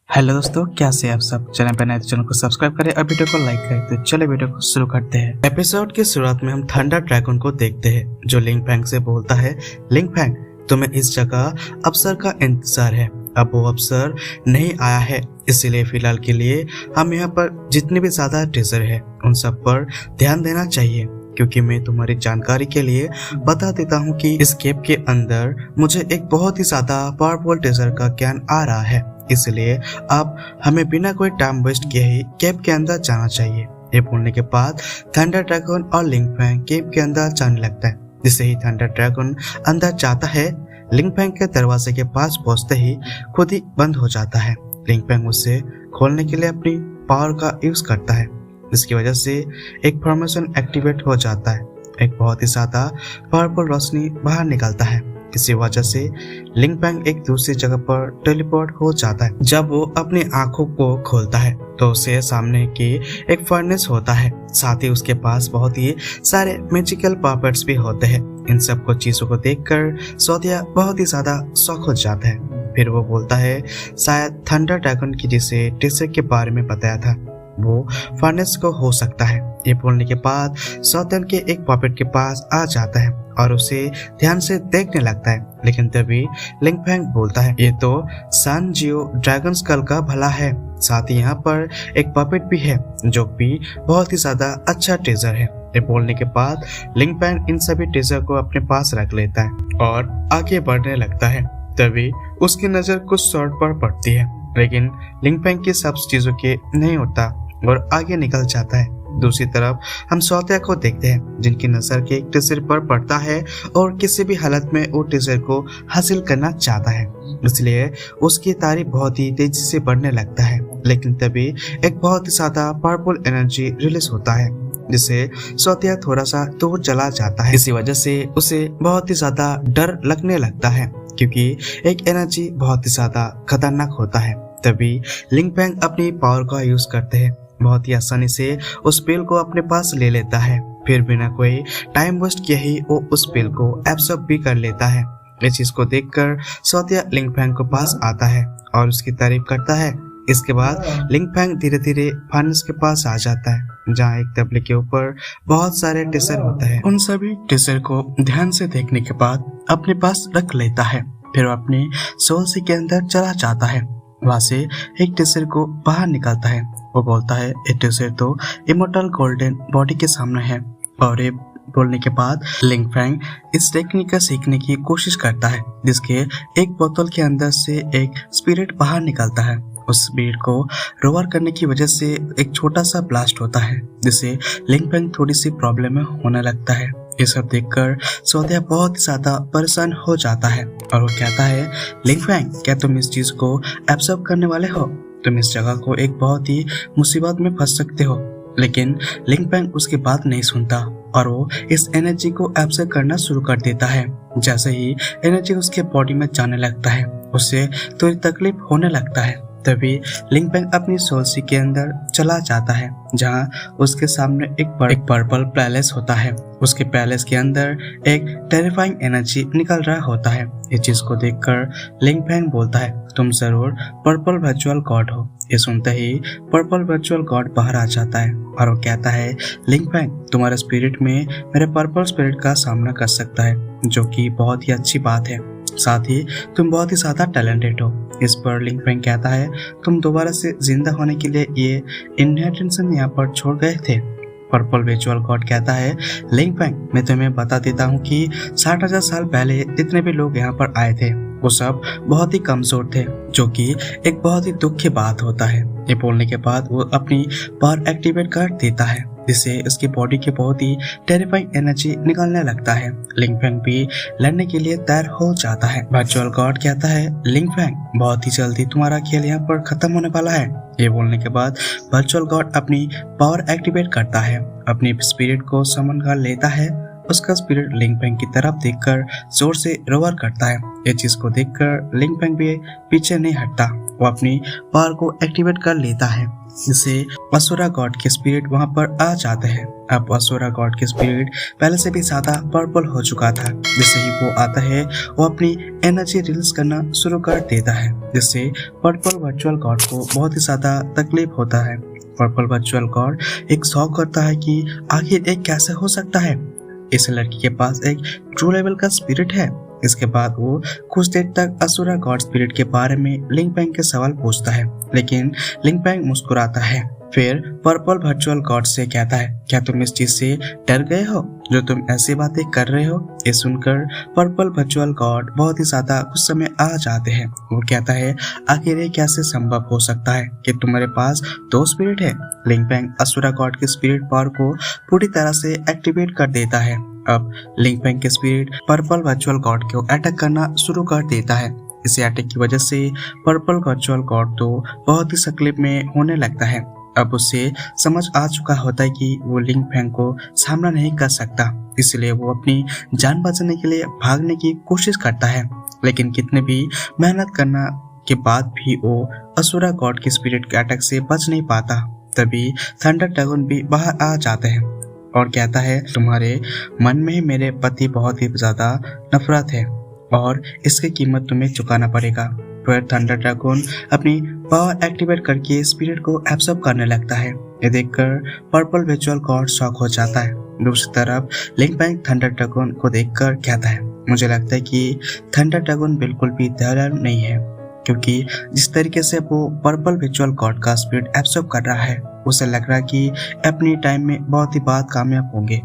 Hello दोस्तों, कैसे आप सब। चैनल पर नए तो चैनल को सब्सक्राइब करें और वीडियो को लाइक करें। तो चले वीडियो को शुरू करते हैं। एपिसोड की शुरुआत में हम थंडर ड्रैगन को देखते हैं जो लिंग फैंग से बोलता है, लिंग फैंग तुम्हें इस जगह अफसर का इंतजार है। अब वो अफसर नहीं आया है, इसीलिए फिलहाल के लिए हम यहाँ पर जितने भी ज्यादा ट्रेजर है उन सब पर ध्यान देना चाहिए, क्योंकि मैं तुम्हारी जानकारी के लिए बता देता हूँ कि इस केव के अंदर मुझे एक बहुत ही ज्यादा पावरफुल ट्रेजर का ज्ञान आ रहा है। इसलिए अब हमें बिना कोई टाइम वेस्ट किए ही केव के अंदर जाना चाहिए। ये बोलने के बाद थंडर ड्रैगन और लिंग फैंग केव के अंदर जाने लगता है। जिसे ही थंडर ड्रैगन अंदर जाता है, लिंग फैंग के दरवाजे के पास पहुंचते ही खुद ही बंद हो जाता है। लिंग फैंग उसे खोलने के लिए अपनी पावर का यूज करता है, जिसकी वजह से एक फॉर्मेशन एक्टिवेट हो जाता है। एक बहुत ही ज्यादा पावरफुल रोशनी बाहर निकलता है। इसी वजह से लिंग फैंग एक दूसरी जगह पर टेलीपोर्ट हो जाता है। जब वो अपनी आंखों को खोलता है तो उसे सामने की एक फर्नेस होता है, साथ ही उसके पास बहुत ही सारे मैजिकल पावर्स भी होते हैं। इन सब को चीजों को देखकर सोदिया बहुत ही ज्यादा शॉक हो जाता है। फिर वो बोलता है, शायद थंडर ड्रैगन की जिसे टीचर के बारे में बताया था वो फर्नेस को हो सकता है। ये बोलने के बाद सौतन के एक पॉपेट के पास आ जाता है और उसे ध्यान से देखने लगता है, लेकिन तभी लिंग फैंग बोलता है, ये तो सन जियो ड्रैगन स्कल का भला है। साथ ही यहाँ पर एक पॉपेट भी है जो भी बहुत ही ज्यादा अच्छा ट्रेजर है। ये बोलने के बाद लिंग फैंग इन सभी ट्रेजर को अपने पास रख लेता है और आगे बढ़ने लगता है। तभी उसकी नजर कुछ शॉर्ट पर पड़ती है, लेकिन लिंग फैंग की सब चीजों के नहीं होता और आगे निकल जाता है। दूसरी तरफ हम सौतिया को देखते हैं, जिनकी नजर के एक ट्रेजर पर पड़ता है और किसी भी हालत में वो ट्रेजर को हासिल करना चाहता है, इसलिए उसकी तारीफ बहुत ही तेजी से बढ़ने लगता है। लेकिन तभी एक बहुत ही ज्यादा पावरफुल एनर्जी रिलीज होता है, जिसे सौतिया थोड़ा सा दूर चला जाता है। इसी वजह से उसे बहुत ही ज्यादा डर लगने लगता है, क्योंकि एक एनर्जी बहुत ही ज्यादा खतरनाक होता है। तभी लिंग फैंग अपनी पावर का यूज करते हैं, बहुत ही आसानी से उस पेल को अपने पास ले लेता है। फिर बिना कोई टाइम वेस्ट किए ही वो उस पेल को एब्सॉर्ब भी कर लेता है। इस चीज को देखकर सौतिया लिंग फैंग को पास आता है और उसकी तारीफ करता है। इसके बाद लिंग फैंग धीरे धीरे फाइनेंस के पास आ जाता है, जहाँ एक तबले के ऊपर बहुत सारे ट्रेजर होते हैं। उन सभी ट्रेजर को ध्यान से देखने के बाद अपने पास रख लेता है। फिर वो अपने सोल सी के अंदर चला जाता है। वहां से एक ट्रेजर को बाहर निकालता है। वो बोलता है, ये ट्रेजर तो इमोर्टल गोल्डन बॉडी के सामने है। और ये बोलने के बाद लिंग फैंग इस टेक्निक का सीखने की कोशिश करता है, जिसके एक बोतल के अंदर से एक स्पिरिट बाहर निकलता है। उस स्पिरिट को रोवर करने की वजह से एक छोटा सा ब्लास्ट होता है, जिससे लिंग फैंग थोड़ी सी प्रॉब्लम में होने लगता है। ये सब देखकर सौदिया बहुत ज्यादा परेशान हो जाता है और वो कहता है, लिंग फैंग क्या तुम इस चीज को एब्सॉर्ब करने वाले हो? तुम इस जगह को एक बहुत ही मुसीबत में फंस सकते हो। लेकिन लिंग फैंग उसकी बात नहीं सुनता और वो इस एनर्जी को एब्सॉर्ब करना शुरू कर देता है। जैसे ही एनर्जी उसके बॉडी में जाने लगता है, उससे थोड़ी तकलीफ होने लगता है। तभी लिंग फैंग अपनी सोल सी के अंदर चला जाता है, जहाँ उसके सामने एक पर्पल पैलेस होता है। उसके पैलेस के अंदर एक टेरिफाइंग एनर्जी निकल रहा होता है। इस चीज को देखकर लिंग फैंग बोलता है, तुम जरूर पर्पल वर्चुअल गॉड हो। ये सुनते ही पर्पल वर्चुअल गॉड बाहर आ जाता है और वो कहता है, लिंग फैंग तुम्हारे स्पिरिट में मेरे पर्पल स्पिरिट का सामना कर सकता है, जो कि बहुत ही अच्छी बात है। साथ ही तुम बहुत ही ज्यादा टैलेंटेड हो। इस पर लिंग फैंग कहता है, तुम दोबारा से जिंदा होने के लिए ये इनहेरिटेंस यहाँ पर छोड़ गए थे। पर्पल वर्चुअल गॉड कहता है, लिंग फैंग मैं तुम्हें बता देता हूँ कि 60,000 साल पहले जितने भी लोग यहाँ पर आए थे वो सब बहुत ही कमजोर थे, जो कि एक बहुत ही दुख की बात होता है। ये बोलने के बाद वो अपनी पावर एक्टिवेट कर देता है, जिससे उसकी बॉडी की बहुत ही टेरिफाइंग एनर्जी निकलने लगता है। लिंग फैंग भी लड़ने के लिए तैयार हो जाता है। वर्चुअल गॉड कहता है, लिंग फैंग बहुत ही जल्दी तुम्हारा खेल यहाँ पर खत्म होने वाला है। ये बोलने के बाद वर्चुअल गॉड अपनी पावर एक्टिवेट करता है, अपनी स्पिरिट को समन कर लेता है उसका स्पिरिट लिंग फैंग की तरफ देखकर जोर से रोवर करता है। ये चीज को देखकर लिंग फैंग भी पीछे नहीं हटता, वो अपनी पावर को एक्टिवेट कर लेता है, जिससे असुरा गॉड के स्पिरिट वहां पर आ जाते हैं। अब असुरा गॉड के स्पिरिट पहले से भी ज्यादा पावरफुल हो चुका था। जैसे ही वो आता है वो अपनी एनर्जी रिलीज करना शुरू कर देता है, जिससे पर्पल वर्चुअल गॉड को बहुत ही ज्यादा तकलीफ होता है। पर्पल वर्चुअल गॉड एक शौक करता है कि आखिर एक कैसे हो सकता है, इस लड़की के पास एक ट्रू लेवल का स्पिरिट है। इसके बाद वो कुछ देर तक असुरा गॉड स्पिरिट के बारे में लिंग फैंग के सवाल पूछता है, लेकिन लिंग फैंग मुस्कुराता है। फिर पर्पल वर्चुअल गॉड से कहता है, क्या तुम इस चीज से डर गए हो जो तुम ऐसी बातें कर रहे हो? ये सुनकर पर्पल वर्चुअल गॉड बहुत ही ज्यादा गुस्से में आ जाते हैं। वो कहता है, आखिर ये कैसे संभव हो सकता है कि तुम्हारे पास दो स्पिरिट है? लिंग फैंग असुरा गॉड के स्पिरिट पावर को पूरी तरह से एक्टिवेट कर देता है। अब लिंग फैंग के स्पिरिट पर्पल वर्चुअल गॉड को अटैक करना शुरू कर देता है। इस अटैक की वजह से पर्पल वर्चुअल गॉड तो बहुत ही तकलीफ में होने लगता है। अब उसे समझ आ चुका होता है कि वो लिंग फैंग को सामना नहीं कर सकता, इसलिए वो अपनी जान बचाने के लिए भागने की कोशिश करता है। लेकिन कितने भी मेहनत करना के बाद भी वो असुरा गॉड के स्पिरिट के अटैक से बच नहीं पाता। तभी थंडर ड्रैगन भी बाहर आ जाते हैं और कहता है, तुम्हारे मन में मेरे प्रति बहुत ही ज्यादा नफरत है और इसकी कीमत तुम्हें चुकाना पड़ेगा। फिर थंडर ड्रैगन अपनी पावर एक्टिवेट करके स्पिरिट को एब्सॉर्ब करने लगता है। ये देखकर पर्पल वर्चुअल गॉड शॉक हो जाता है। दूसरी तरफ लिंग फैंग थंडर ड्रैगन को देखकर कहता है, मुझे लगता है कि थंडर ड्रैगन बिल्कुल भी दयालु नहीं है, क्योंकि जिस तरीके से वो पर्पल वर्चुअल गॉड का स्पिरिट एब्सॉर्ब कर रहा है, उसे लग रहा है कि अपनी टाइम में बहुत ही बात कामयाब होंगे।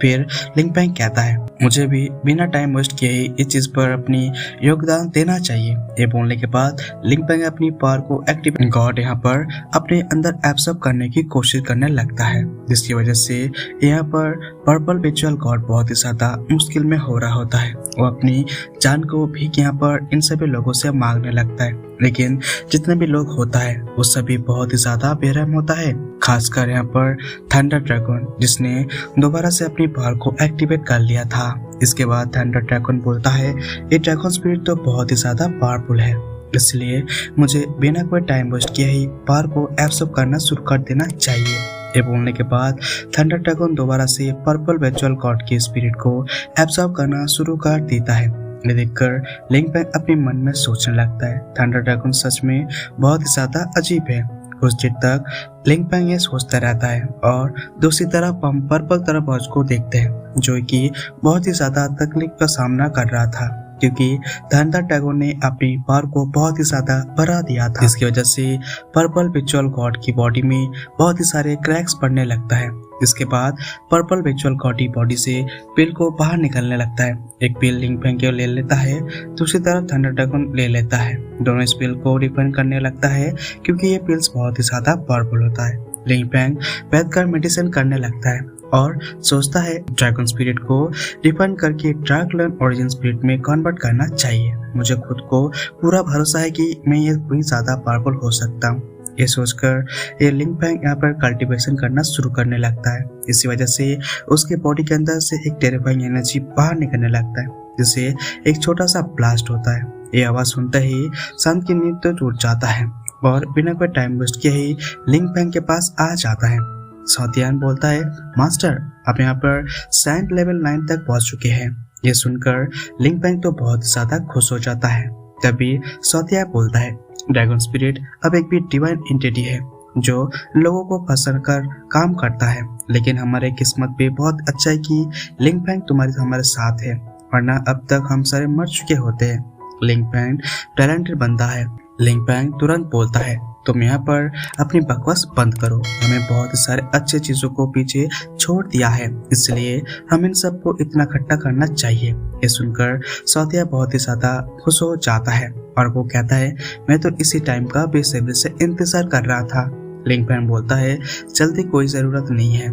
फिर लिंग फैंग कहता है, मुझे भी बिना टाइम वेस्ट किए ही इस चीज पर अपनी योगदान देना चाहिए। ये बोलने के बाद लिंग फैंग अपनी पावर को एक्टिवेट गॉड यहाँ पर अपने अंदर एब्सॉर्ब करने की कोशिश करने लगता है, जिसकी वजह से यहाँ पर पर्पल वर्चुअल गॉड बहुत ही ज्यादा मुश्किल में हो रहा होता है। वो अपनी जान को भी यहाँ पर इन सभी लोगों से मांगने लगता है, लेकिन जितने भी लोग होता है वो सभी बहुत ही ज्यादा बेरहम होता है, खासकर यहाँ पर थंडर ड्रैगन, जिसने दोबारा से अपनी पावर को एक्टिवेट कर लिया था। इसके बाद थंडर ड्रैगन बोलता है, ये ड्रैगन स्पिरिट तो बहुत ही ज्यादा पावरफुल है, इसलिए मुझे बिना कोई टाइम वेस्ट किए ही पावर को एब्सॉर्ब करना शुरू कर देना चाहिए। ये बोलने के बाद थंडर ड्रैगन दोबारा से पर्पल वर्चुअल गॉड के स्पिरिट को एब्सॉर्ब करना शुरू कर देता है। ये देखकर लिंग फैंग अपने मन में सोचने लगता है, थंडर ड्रैगन सच में बहुत ही ज्यादा अजीब है। कुछ देर तक लिंग फैंग ये सोचता रहता है और दूसरी तरफ हम पर्पल तरफ वॉच को देखते हैं, जो कि बहुत ही ज्यादा तकलीफ का सामना कर रहा था, क्योंकि थंडर ड्रैगन ने अपनी पावर को बहुत ही ज्यादा बढ़ा दिया था। इसकी वजह से पर्पल वर्चुअल गॉड की बॉडी में बहुत ही सारे क्रैक्स पड़ने लगता है। इसके बाद पर्पल वर्चुअल गॉड की बॉडी से पिल को बाहर निकलने लगता है। एक पिल लिंग फैंग को ले लेता है, दूसरी तरफ थंडर ड्रैगन ले लेता है। दोनों इस पिल को रिफंड करने लगता है, क्योंकि ये पिल्स बहुत ही ज्यादा पावरफुल होता है। लिंग फैंग बैठकर मेडिसिन करने लगता है और सोचता है ड्रैगन स्पिरिट को रिफंड करके ड्रैगन ओरिजिन स्पिरिट में कन्वर्ट करना चाहिए। मुझे खुद को पूरा भरोसा है कि मैं ये कोई ज्यादा पावरफुल हो सकता हूँ। ये सोचकर ये लिंग फैंग यहाँ पर कल्टीवेशन करना शुरू करने लगता है। इसी वजह से उसके बॉडी के अंदर से एक टेरिफाइंग एनर्जी बाहर निकलने लगता है, जिससे एक छोटा सा ब्लास्ट होता है। ये आवाज सुनते ही शांत की नींद तो टूट जाता है और बिना कोई टाइम वेस्ट किए ही लिंग फैंग के पास आ जाता है। सौतियान बोलता है, मास्टर आप यहाँ पर सैंड लेवल 9 तक पहुंच चुके हैं। ये सुनकर लिंग फैंग तो बहुत ज्यादा खुश हो जाता है। तभी सौतिया बोलता है, ड्रैगन स्पिरिट अब एक भी डिवाइन एंटिटी है जो लोगों को फंसा कर काम करता है, लेकिन हमारे किस्मत पे बहुत अच्छा है कि लिंग फैंग हमारे साथ है, वरना अब तक हम सारे मर चुके होते हैं। लिंग फैंग टैलेंटेड बंदा है। लिंग फैंग तुरंत बोलता है, तुम यहाँ पर अपनी बकवास बंद करो, हमें बहुत सारे अच्छे चीजों को पीछे छोड़ दिया है, इसलिए हम इन सबको इतना इकट्ठा करना चाहिए। ये सुनकर सौतिया बहुत ही ज्यादा खुश हो जाता है और वो कहता है, मैं तो इसी टाइम का बेसब्री से इंतजार कर रहा था। लिंग फैंग बोलता है, जल्दी कोई जरूरत नहीं है,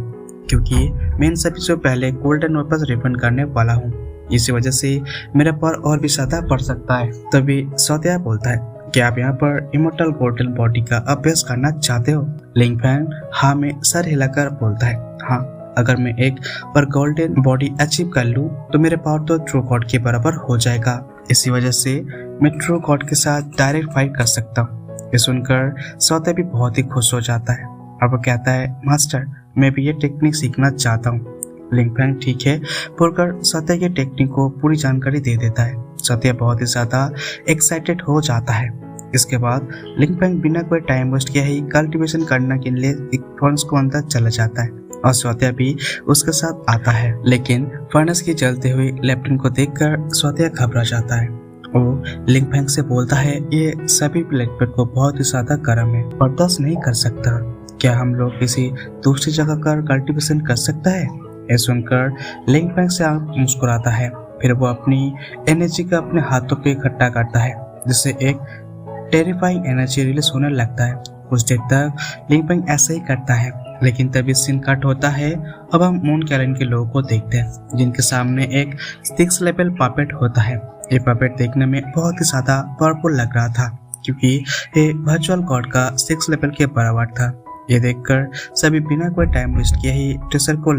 क्योंकि मैं इन सभी से पहले गोल्डन वापस रिफंड करने वाला हूँ। इसी वजह से मेरा पावर और भी ज्यादा बढ़ सकता है। तभी सौतिया बोलता है, क्या आप यहाँ पर इमोर्टल गोल्डन बॉडी का अभ्यास करना चाहते हो? लिंग फैंग हाँ में सर हिलाकर बोलता है, हाँ अगर मैं एक बार गोल्डन बॉडी अचीव कर लूँ तो मेरे पावर तो ट्रू गॉड के बराबर हो जाएगा। इसी वजह से मैं ट्रू गॉड के साथ डायरेक्ट फाइट कर सकता हूँ। ये सुनकर सौत्या भी बहुत ही खुश हो जाता है और वो कहता है, मास्टर मैं भी ये टेक्निक सीखना चाहता हूँ। लिंगफैंग ठीक है बोलकर सौत्या की टेक्निक को पूरी जानकारी दे देता है। सौत्या बहुत ही ज्यादा एक्साइटेड हो जाता है। इसके बाद लिंगफैंग बिना कोई टाइम वेस्ट किए ही कल्टीवेशन करने के लिए एक फर्नेस को अंदर चला जाता है और सौत्या भी उसके साथ आता है। लेकिन फर्नेस की जलते हुए लेफ्टिनेंट को देखकर सौत्या घबरा जाता है। वो लिंगफैंग से बोलता है, ये सभी लेफ्टिनेंट को बहुत ही ज्यादा गर्म है, बर्दाश्त नहीं कर सकता। क्या हम लोग किसी दूसरी जगह कर कल्टीवेशन कर सकता है? ये सुनकर लिंगफैंग से आप मुस्कुराता है। फिर वो अपनी एनर्जी का अपने हाथों पे इकट्ठा करता है जिससे एक टेरिफाइंग एनर्जी रिलीज होने लगता है। कुछ देर तक लिंगफैंग ऐसा ही करता है, लेकिन तभी सीन कट होता है। अब हम मून कैलन के लोगों को देखते हैं जिनके सामने एक 6 लेवल पपेट होता है। ये पपेट देखने में बहुत ही ज्यादा पावरफुल लग रहा था क्योंकि ये वर्चुअल गॉड का 6 लेवल के बराबर था। ये देखकर सभी बिना कोई टाइम वेस्ट किए ही ट्रेजर को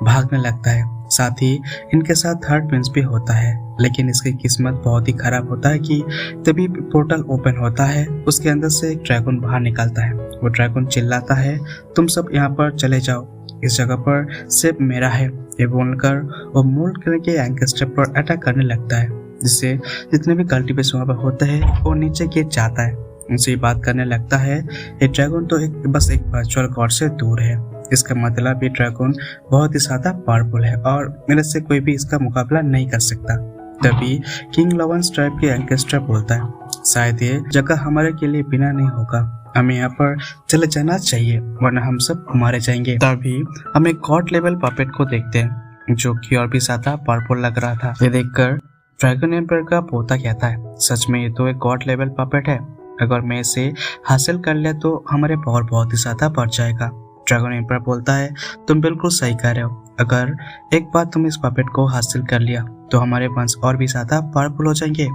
भागने लगता है। साथ ही इनके साथ थर्ड प्रिंस भी होता है, लेकिन इसकी किस्मत बहुत ही खराब होता है कि तभी पोर्टल ओपन होता है। उसके अंदर से एक ड्रैगन बाहर निकलता है। वो ड्रैगन चिल्लाता है, तुम सब यहाँ पर चले जाओ, इस जगह पर सिर्फ मेरा है। ये बोलकर वो मूल के एंकेस्टर पर अटैक करने लगता है, जिससे जितने भी कल्टीवेशन वहाँ पर होते हैं वो नीचे गिर जाता है। उनसे बात करने लगता है, ये ड्रैगन तो बस एक वर्चुअल गॉड से दूर है। इसका मतलब ये ड्रैगन बहुत ही ज्यादा पावरफुल है और मेरे से कोई भी इसका मुकाबला नहीं कर सकता। तभी किंग लॉरेंस ट्राइब के एंकेस्टर बोलता है, शायद ये जगह हमारे के लिए बिना नहीं होगा, हमें यहाँ पर चले जाना चाहिए वरना हम सब मारे जाएंगे। तभी हम एक गॉड लेवल पपेट को देखते हैं जो कि और भी ज्यादा पावरफुल लग रहा था। ये देखकर ड्रैगन एम्पायर का पोता कहता है, सच में ये तो एक गॉड लेवल पपेट है, अगर मैं इसे हासिल कर लिया तो हमारे पावर बहुत ही ज्यादा बढ़ जाएगा। ड्रैगन एम्पायर बोलता है, तुम बिल्कुल सही कह रहे हो, अगर एक बार तुम इस पपेट को हासिल कर लिया तो हमारे वंश और भी ज्यादा पावरफुल हो जाएंगे।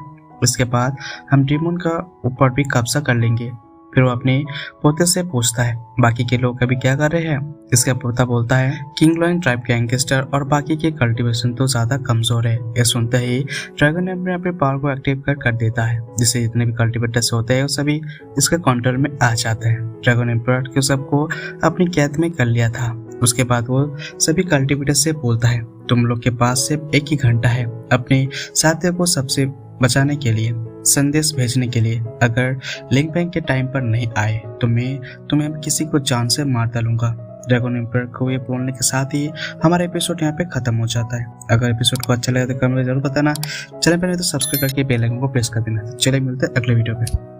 उसके बाद हम डीमन का ऊपर भी कब्जा कर लेंगे। फिर वो अपने पोते से पूछता है, बाकी के लोग अभी क्या कर रहे हैं? इसका पोता बोलता है, किंग लॉयन ट्राइब के एंकेस्टर और बाकी के कल्टीवेशन तो ज्यादा कमजोर है। ये सुनते ही ड्रैगन एम्पायर अपने पावर को एक्टिव कर देता है, जिससे जितने भी कल्टीवेटर्स होते हैं वो सभी इसके कंट्रोल में आ जाते हैं। ड्रैगन एम्पायर के सबको अपनी कैद में कर लिया था। उसके बाद वो सभी कल्टीवेटर्स से बोलता है, तुम लोग के पास सिर्फ 1 ही घंटा है अपने साथियों को सबसे बचाने के लिए, संदेश भेजने के लिए। अगर लिंगफैंग के टाइम पर नहीं आए तो मैं तुम्हें किसी को जान से मार डालूंगा। ड्रैगन एम्पायर को ये बोलने के साथ ही हमारा एपिसोड यहाँ पे खत्म हो जाता है। अगर एपिसोड को अच्छा लगे तो कमेंट में जरूर बताना। चैनल पर नहीं तो सब्सक्राइब करके बेल आइकन को प्रेस कर देना। चलिए मिलते हैं अगले वीडियो पे।